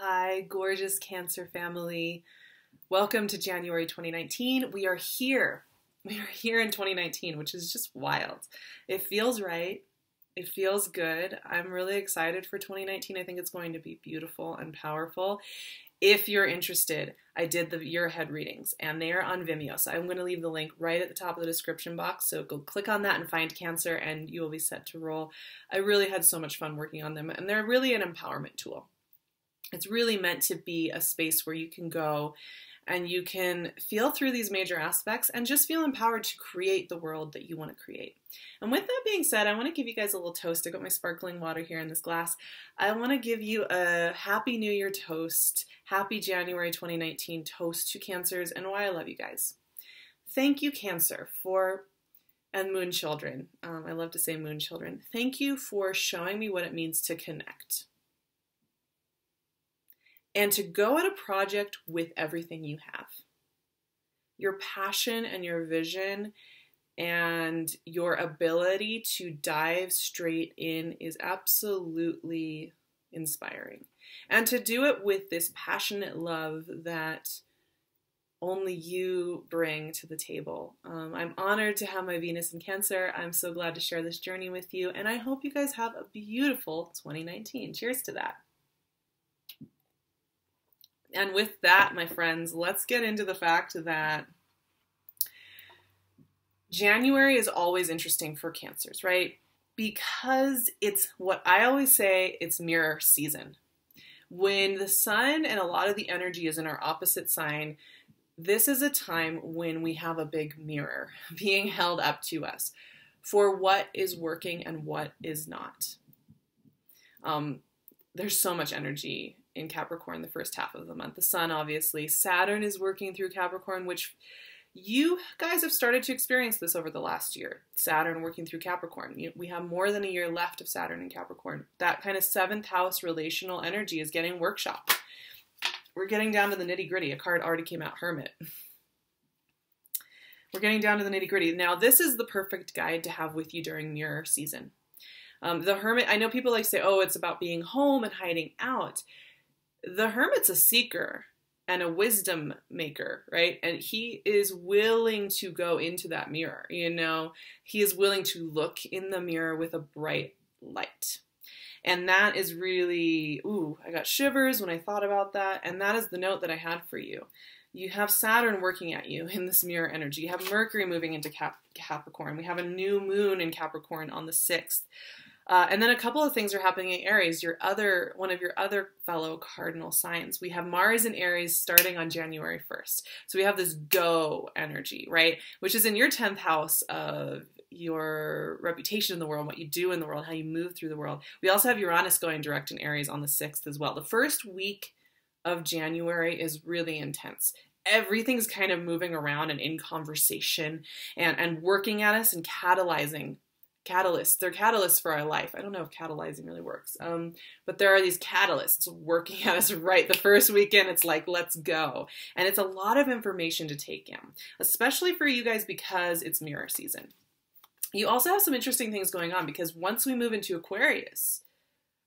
Hi, gorgeous Cancer family. Welcome to January 2019. We are here. We are here in 2019, which is just wild. It feels right. It feels good. I'm really excited for 2019. I think it's going to be beautiful and powerful. If you're interested, I did the year ahead readings and they are on Vimeo. So I'm going to leave the link right at the top of the description box. So go click on that and find Cancer and you will be set to roll. I really had so much fun working on them and they're really an empowerment tool. It's really meant to be a space where you can go and you can feel through these major aspects and just feel empowered to create the world that you want to create. And with that being said, I want to give you guys a little toast. I got my sparkling water here in this glass. I want to give you a Happy New Year toast, Happy January 2019 toast to Cancers and why I love you guys. Thank you, Cancer, and Moon Children. I love to say Moon Children. Thank you for showing me what it means to connect. And to go at a project with everything you have. Your passion and your vision and your ability to dive straight in is absolutely inspiring. And to do it with this passionate love that only you bring to the table. I'm honored to have my Venus in Cancer. I'm so glad to share this journey with you. And I hope you guys have a beautiful 2019. Cheers to that. And with that, my friends, let's get into the fact that January is always interesting for Cancers, right? Because it's what I always say, it's mirror season. When the sun and a lot of the energy is in our opposite sign, this is a time when we have a big mirror being held up to us for what is working and what is not. There's so much energy in Capricorn the first half of the month. The sun, obviously. Saturn is working through Capricorn, which you guys have started to experience this over the last year. Saturn working through Capricorn. We have more than a year left of Saturn in Capricorn. That kind of 7th house relational energy is getting workshopped. We're getting down to the nitty gritty. A card already came out, Hermit. We're getting down to the nitty gritty. Now, this is the perfect guide to have with you during mirror season. The Hermit, I know people like to say, oh, it's about being home and hiding out. The Hermit's a seeker and a wisdom maker, right? And he is willing to go into that mirror, you know? He is willing to look in the mirror with a bright light. And that is really, ooh, I got shivers when I thought about that. And that is the note that I had for you. You have Saturn working at you in this mirror energy. You have Mercury moving into Capricorn. We have a new moon in Capricorn on the 6th. And then a couple of things are happening in Aries, one of your other fellow cardinal signs. We have Mars in Aries starting on January 1st. So we have this go energy, right? Which is in your 10th house of your reputation in the world, what you do in the world, how you move through the world. We also have Uranus going direct in Aries on the 6th as well. The first week of January is really intense. Everything's kind of moving around and in conversation and working at us and catalyzing. Catalysts. They're catalysts for our life. I don't know if catalyzing really works. But there are these catalysts working at us right the first weekend. It's like, let's go. And it's a lot of information to take in, especially for you guys because it's mirror season. You also have some interesting things going on because once we move into Aquarius,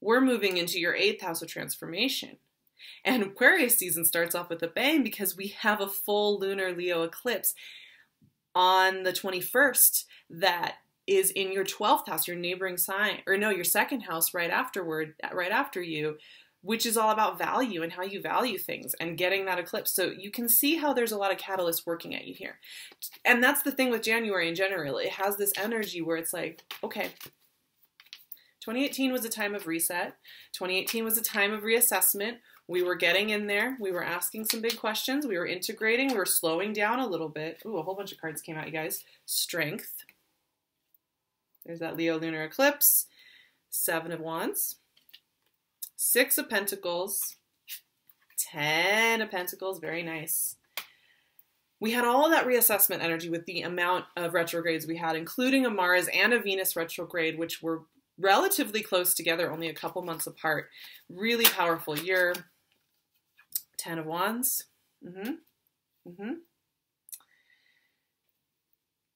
we're moving into your 8th house of transformation. And Aquarius season starts off with a bang because we have a full lunar Leo eclipse on the 21st that is in your 12th house, your neighboring sign, or no, your 2nd house right after you, which is all about value and how you value things and getting that eclipse. So you can see how there's a lot of catalysts working at you here. And that's the thing with January in general. It has this energy where it's like, okay, 2018 was a time of reset. 2018 was a time of reassessment. We were getting in there. We were asking some big questions. We were integrating. We were slowing down a little bit. Ooh, a whole bunch of cards came out, you guys. Strength. There's that Leo lunar eclipse, 7 of Wands, 6 of Pentacles, 10 of Pentacles, very nice. We had all that reassessment energy with the amount of retrogrades we had, including a Mars and a Venus retrograde, which were relatively close together, only a couple months apart. Really powerful year. 10 of Wands.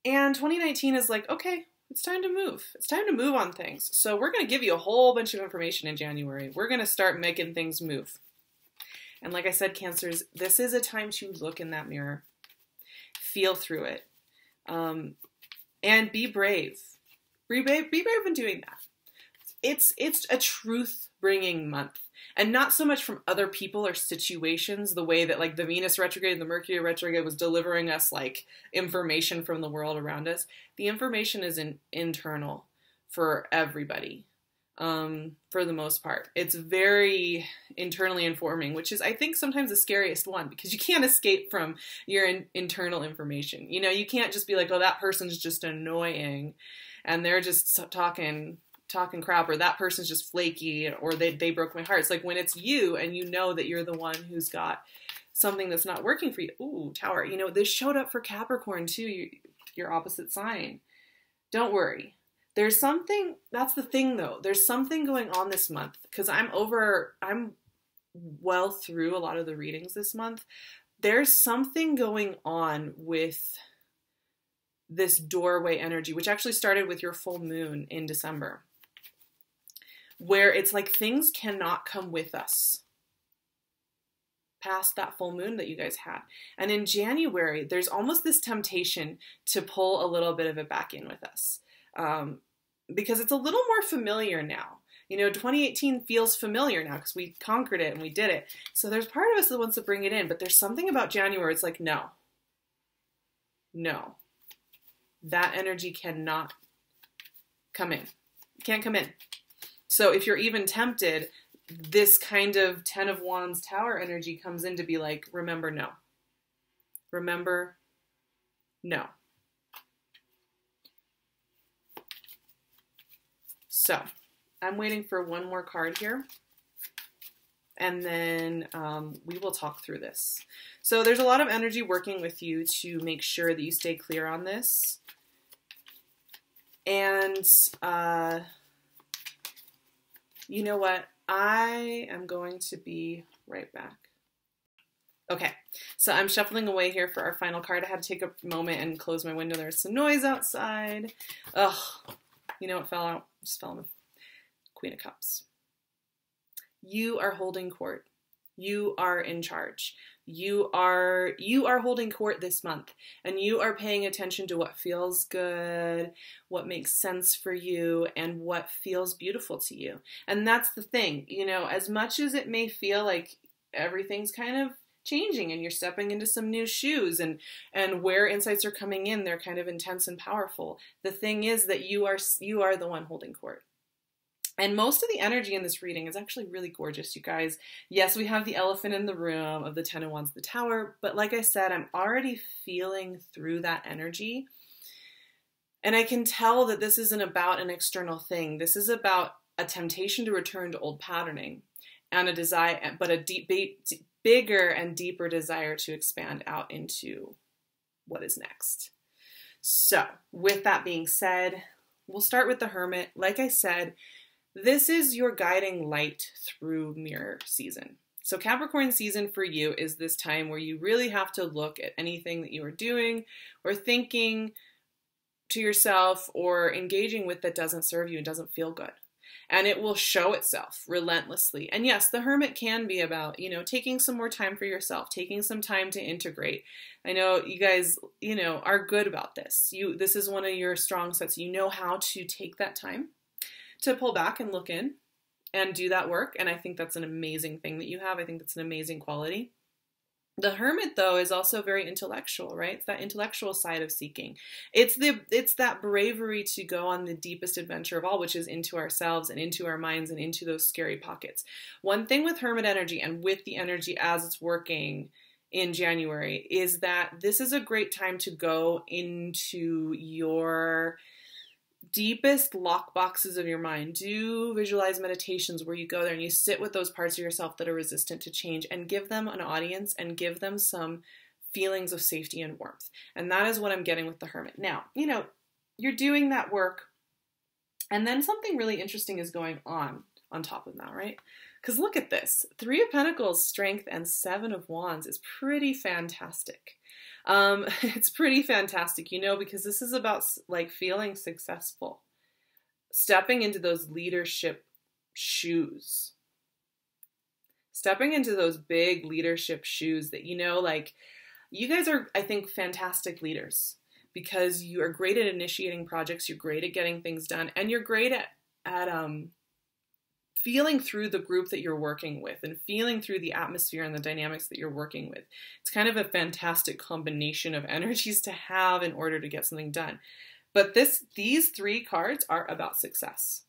And 2019 is like, okay, it's time to move. It's time to move on things. So we're going to give you a whole bunch of information in January. We're going to start making things move. And like I said, Cancers, this is a time to look in that mirror, feel through it, and be brave. Be brave in doing that. It's a truth-bringing month. And not so much from other people or situations, the way that like the Venus retrograde and the Mercury retrograde was delivering us like information from the world around us. The information is internal for everybody, for the most part. It's very internally informing, which is, I think, sometimes the scariest one, because you can't escape from your internal information. You know, you can't just be like, oh, that person's just annoying and they're just talking crap, or that person's just flaky, or they broke my heart. It's like when it's you and you know that you're the one who's got something that's not working for you. Ooh, Tower. You know, this showed up for Capricorn too, your opposite sign. Don't worry. There's something, that's the thing though. There's something going on this month, because I'm well through a lot of the readings this month. There's something going on with this doorway energy, which actually started with your full moon in December, where it's like things cannot come with us past that full moon that you guys had. And in January, there's almost this temptation to pull a little bit of it back in with us, because it's a little more familiar now. You know, 2018 feels familiar now because we conquered it and we did it. So there's part of us that wants to bring it in, but there's something about January. It's like, no, that energy cannot come in. It can't come in. So if you're even tempted, this kind of 10 of Wands Tower energy comes in to be like, remember, no. Remember, no. So I'm waiting for one more card here, and then we will talk through this. So there's a lot of energy working with you to make sure that you stay clear on this. And you know what? I am going to be right back. Okay, so I'm shuffling away here for our final card. I had to take a moment and close my window. There's some noise outside. Ugh, you know what fell out? Just fell on the Queen of Cups. You are holding court. You are in charge. You are holding court this month, and you are paying attention to what feels good, what makes sense for you, and what feels beautiful to you. And that's the thing, you know, as much as it may feel like everyth's kind of changing and you're stepping into some new shoes, and where insights are coming in, they're kind of intense and powerful. The thing is that you are the one holding court. And most of the energy in this reading is actually really gorgeous, you guys. Yes, we have the elephant in the room of the 10 of Wands, the Tower, but like I said, I'm already feeling through that energy. And I can tell that this isn't about an external thing. This is about a temptation to return to old patterning, and a desire, but a bigger and deeper desire to expand out into what is next. So with that being said, we'll start with the Hermit. Like I said, this is your guiding light through mirror season. So Capricorn season for you is this time where you really have to look at anything that you are doing or thinking to yourself or engaging with that doesn't serve you and doesn't feel good. And it will show itself relentlessly. And yes, the Hermit can be about, you know, taking some more time for yourself, taking some time to integrate. I know you guys, you know, are good about this. This is one of your strong sets. You know how to take that time to pull back and look in and do that work. And I think that's an amazing thing that you have. I think that's an amazing quality. The Hermit, though, is also very intellectual, right? It's that intellectual side of seeking. It's that bravery to go on the deepest adventure of all, which is into ourselves and into our minds and into those scary pockets. One thing with Hermit energy and with the energy as it's working in January is that this is a great time to go into your deepest lock boxes of your mind. Do visualize meditations where you go there and you sit with those parts of yourself that are resistant to change and give them an audience and give them some feelings of safety and warmth. And that is what I'm getting with the Hermit. Now, you know, you're doing that work, and then something really interesting is going on top of that, right? Because look at this. 3 of Pentacles, Strength, and 7 of Wands is pretty fantastic. It's pretty fantastic, you know, because this is about like feeling successful, stepping into those leadership shoes. Stepping into those big leadership shoes that, like, you guys are, I think, fantastic leaders because you are great at initiating projects, you're great at getting things done, and you're great at feeling through the group that you're working with and feeling through the atmosphere and the dynamics that you're working with. It's kind of a fantastic combination of energies to have in order to get something done. But these 3 cards are about success.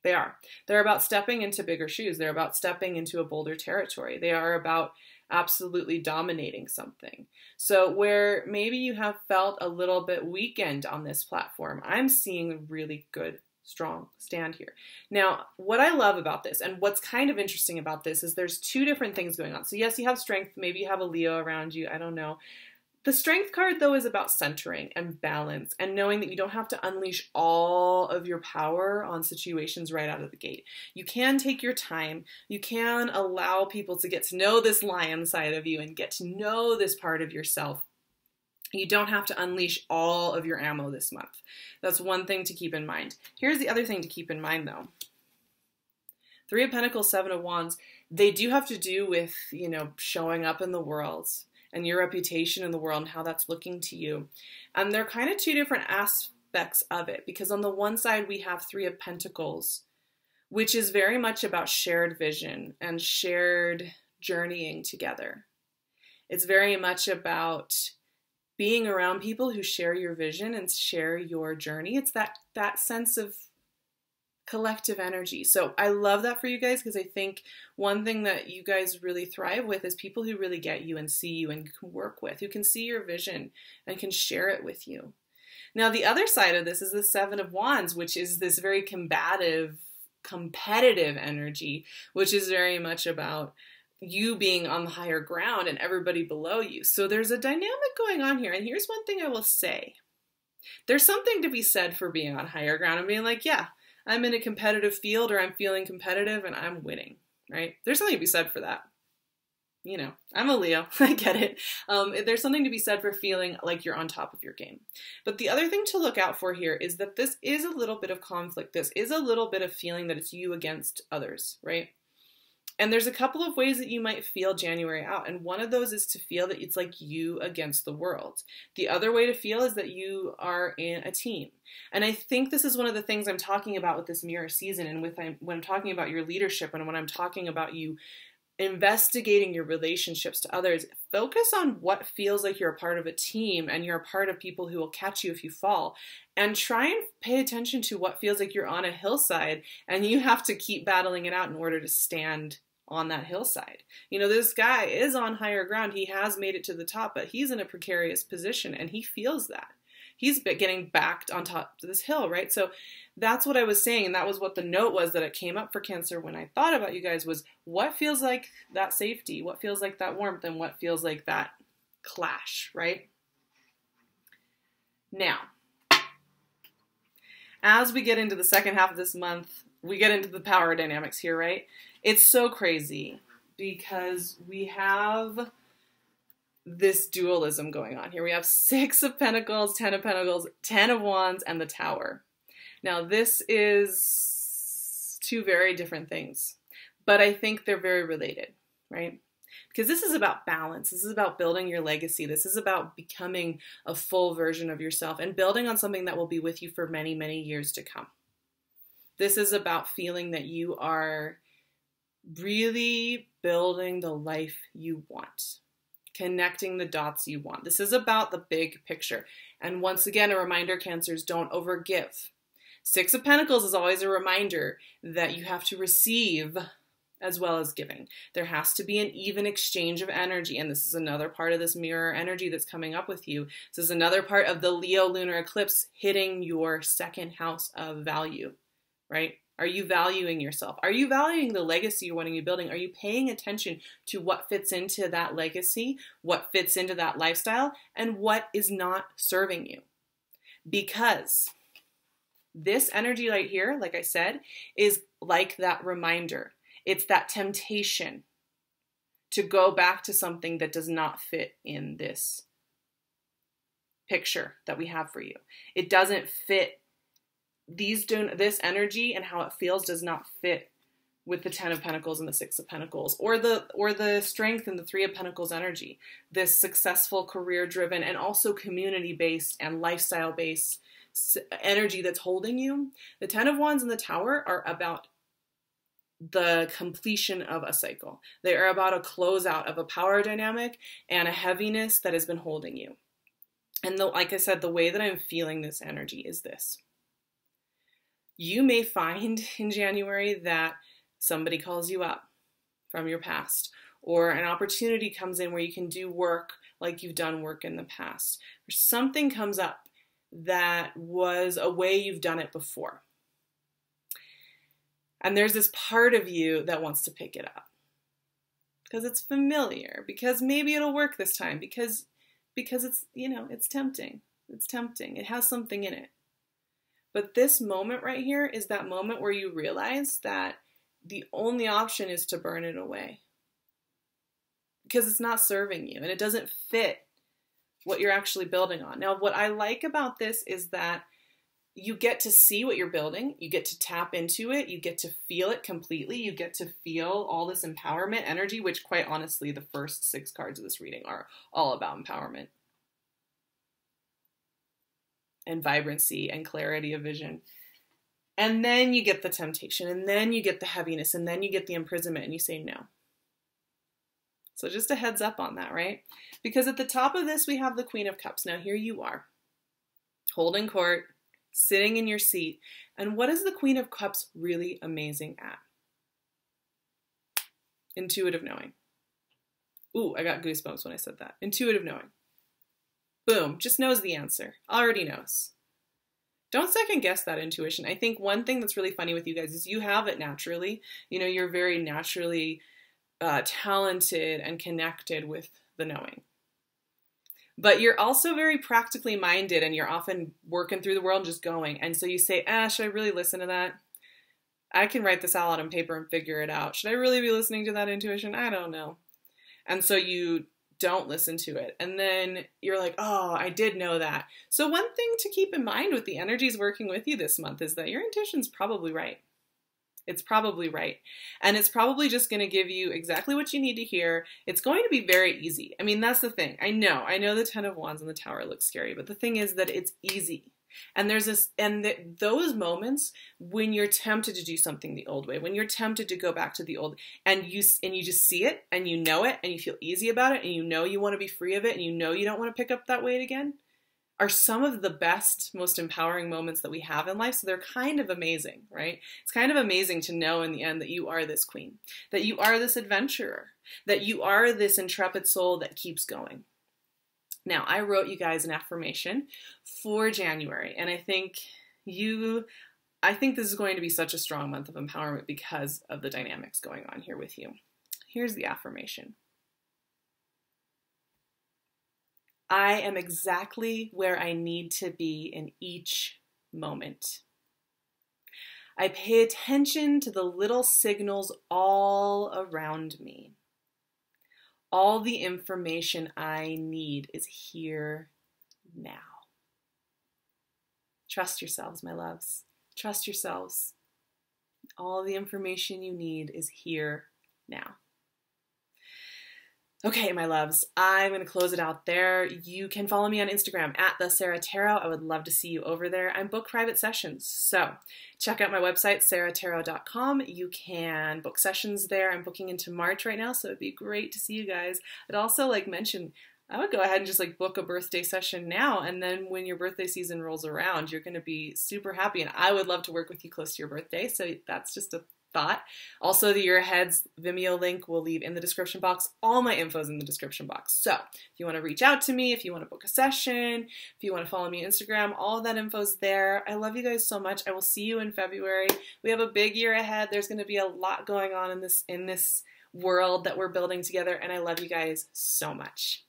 They are. They're about stepping into bigger shoes. They're about stepping into a bolder territory. They are about absolutely dominating something. So where maybe you have felt a little bit weakened on this platform, I'm seeing a really good, strong stand here. Now, what I love about this, and what's kind of interesting about this, is there's 2 different things going on. So yes, you have strength. Maybe you have a Leo around you. I don't know. The strength card, though, is about centering and balance and knowing that you don't have to unleash all of your power on situations right out of the gate. You can take your time. You can allow people to get to know this lion side of you and get to know this part of yourself. You don't have to unleash all of your ammo this month. That's one thing to keep in mind. Here's the other thing to keep in mind, though. 3 of Pentacles, 7 of Wands, they do have to do with, showing up in the world and your reputation in the world and how that's looking to you. And they're kind of 2 different aspects of it, because on the one side we have 3 of Pentacles, which is very much about shared vision and shared journeying together. It's very much about being around people who share your vision and share your journey. It's that sense of collective energy. So I love that for you guys, because I think one thing that you guys really thrive with is people who really get you and see you and can work with, who can see your vision and can share it with you. Now, the other side of this is the 7 of Wands, which is this very combative, competitive energy, which is very much about you being on the higher ground and everybody below you. So there's a dynamic going on here. And here's one thing I will say. There's something to be said for being on higher ground and being like, yeah, I'm in a competitive field, or I'm feeling competitive and I'm winning, right? There's something to be said for that. I'm a Leo. I get it. There's something to be said for feeling like you're on top of your game. But the other thing to look out for here is that this is a little bit of conflict. This is a little bit of feeling that it's you against others, right? And there's a couple of ways that you might feel January out. And one of those is to feel that it's like you against the world. The other way to feel is that you are in a team. And I think this is one of the things I'm talking about with this mirror season, and when I'm talking about your leadership and when I'm talking about you investigating your relationships to others. Focus on what feels like you're a part of a team and you're a part of people who will catch you if you fall. And try and pay attention to what feels like you're on a hillside and you have to keep battling it out in order to stand on that hillside. You know, this guy is on higher ground. He has made it to the top, but he's in a precarious position and he feels that. He's getting backed on top of this hill, right? So that's what I was saying, and that was what the note was that it came up for Cancer when I thought about you guys was what feels like that safety, what feels like that warmth, and what feels like that clash, right? Now, as we get into the second half of this month, we get into the power dynamics here, right? It's so crazy because we have this dualism going on here. We have 6 of Pentacles, 10 of Pentacles, 10 of Wands, and the Tower. Now, this is 2 very different things, but I think they're very related, right? Because this is about balance. This is about building your legacy. This is about becoming a full version of yourself and building on something that will be with you for many, many years to come. This is about feeling that you are really building the life you want, connecting the dots you want. This is about the big picture. And once again, a reminder, Cancers, don't overgive. 6 of Pentacles is always a reminder that you have to receive as well as giving. There has to be an even exchange of energy. And this is another part of this mirror energy that's coming up with you. This is another part of the Leo lunar eclipse hitting your second house of value, right? Are you valuing yourself? Are you valuing the legacy you're wanting to be building? Are you paying attention to what fits into that legacy, what fits into that lifestyle, and what is not serving you? Because this energy right here, like I said, is like that reminder. It's that temptation to go back to something that does not fit in this picture that we have for you. It doesn't fit. This energy and how it feels does not fit with the 10 of Pentacles and the 6 of Pentacles, or the strength in the 3 of Pentacles energy, this successful, career-driven, and also community-based and lifestyle-based energy that's holding you. The 10 of Wands and the Tower are about the completion of a cycle. They are about a closeout of a power dynamic and a heaviness that has been holding you. And like I said, the way that I'm feeling this energy is this. You may find in January that somebody calls you up from your past, or an opportunity comes in where you can do work like you've done work in the past, or something comes up that was a way you've done it before. And there's this part of you that wants to pick it up because it's familiar, because maybe it'll work this time, because it's, it's tempting. It's tempting. It has something in it. But this moment right here is that moment where you realize that the only option is to burn it away because it's not serving you and it doesn't fit what you're actually building on. Now, what I like about this is that you get to see what you're building. You get to tap into it. You get to feel it completely. You get to feel all this empowerment energy, which quite honestly, the first 6 cards of this reading are all about empowerment and vibrancy and clarity of vision. And then you get the temptation, and then you get the heaviness, and then you get the imprisonment, and you say no. So just a heads up on that, right? Because at the top of this, we have the Queen of Cups. Now here you are, holding court, sitting in your seat. And what is the Queen of Cups really amazing at? Intuitive knowing. Ooh, I got goosebumps when I said that. Intuitive knowing. Boom, just knows the answer. Already knows. Don't second guess that intuition. I think one thing that's really funny with you guys is you have it naturally. You're very naturally talented and connected with the knowing. But you're also very practically minded, and you're often working through the world and just going. And so you say, should I really listen to that? I can write this all out on paper and figure it out. Should I really be listening to that intuition? I don't know. And so you don't listen to it. And then you're like, oh, I did know that. So one thing to keep in mind with the energies working with you this month is that your intuition's probably right. It's probably right. And it's probably just going to give you exactly what you need to hear. It's going to be very easy. I mean, that's the thing. I know the 10 of Wands and the Tower looks scary, but the thing is that it's easy. And there's this, and those moments when you're tempted to do something the old way, when you're tempted to go back to the old, and you just see it, and you know it, and you feel easy about it, and you want to be free of it, and you don't want to pick up that weight again, are some of the best, most empowering moments that we have in life. So they're kind of amazing, right? It's kind of amazing to know in the end that you are this queen, that you are this adventurer, that you are this intrepid soul that keeps going. Now, I wrote you guys an affirmation for January, and I think this is going to be such a strong month of empowerment because of the dynamics going on here with you. Here's the affirmation. I am exactly where I need to be in each moment. I pay attention to the little signals all around me. All the information I need is here now. Trust yourselves, my loves. Trust yourselves. All the information you need is here now. Okay, my loves, I'm going to close it out there. You can follow me on Instagram at @SarahTarot. I would love to see you over there. I book private sessions, so check out my website, SARAHTAROT.com. You can book sessions there. I'm booking into March right now, so it'd be great to see you guys. I'd also mention, I would go ahead and just book a birthday session now, and then when your birthday season rolls around, you're going to be super happy, and I would love to work with you close to your birthday, so that's just a thought. Also, the Year Ahead's Vimeo link will leave in the description box. All my info is in the description box. So if you want to reach out to me, if you want to book a session, if you want to follow me on Instagram, all of that info is there. I love you guys so much. I will see you in February. We have a big year ahead. There's going to be a lot going on in this world that we're building together, and I love you guys so much.